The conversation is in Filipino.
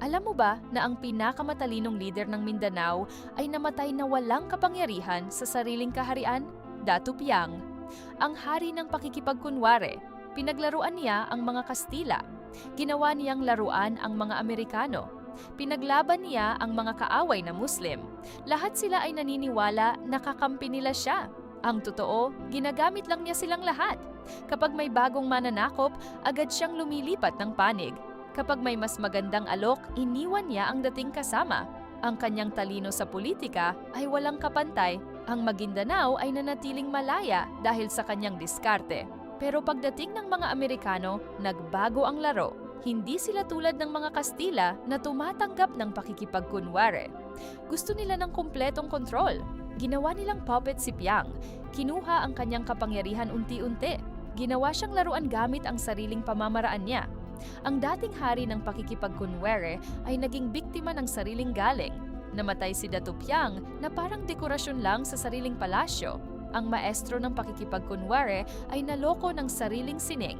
Alam mo ba na ang pinakamatalinong leader ng Mindanao ay namatay na walang kapangyarihan sa sariling kaharian? Datu Piang. Ang hari ng pakikipagkunwari, pinaglaruan niya ang mga Kastila. Ginawa niyang laruan ang mga Amerikano. Pinaglaban niya ang mga kaaway na Muslim. Lahat sila ay naniniwala na kakampi nila siya. Ang totoo, ginagamit lang niya silang lahat. Kapag may bagong mananakop, agad siyang lumilipat ng panig. Kapag may mas magandang alok, iniwan niya ang dating kasama. Ang kanyang talino sa politika ay walang kapantay. Ang Maguindanao ay nanatiling malaya dahil sa kanyang diskarte. Pero pagdating ng mga Amerikano, nagbago ang laro. Hindi sila tulad ng mga Kastila na tumatanggap ng pakikipagkunwari. Gusto nila ng kumpletong kontrol. Ginawa nilang puppet si Piang. Kinuha ang kanyang kapangyarihan unti-unti. Ginawa siyang laruan gamit ang sariling pamamaraan niya. Ang dating hari ng pakikipagkunwari ay naging biktima ng sariling galing. Namatay si Datu Piang na parang dekorasyon lang sa sariling palasyo. Ang maestro ng pakikipagkunwari ay naloko ng sariling sining.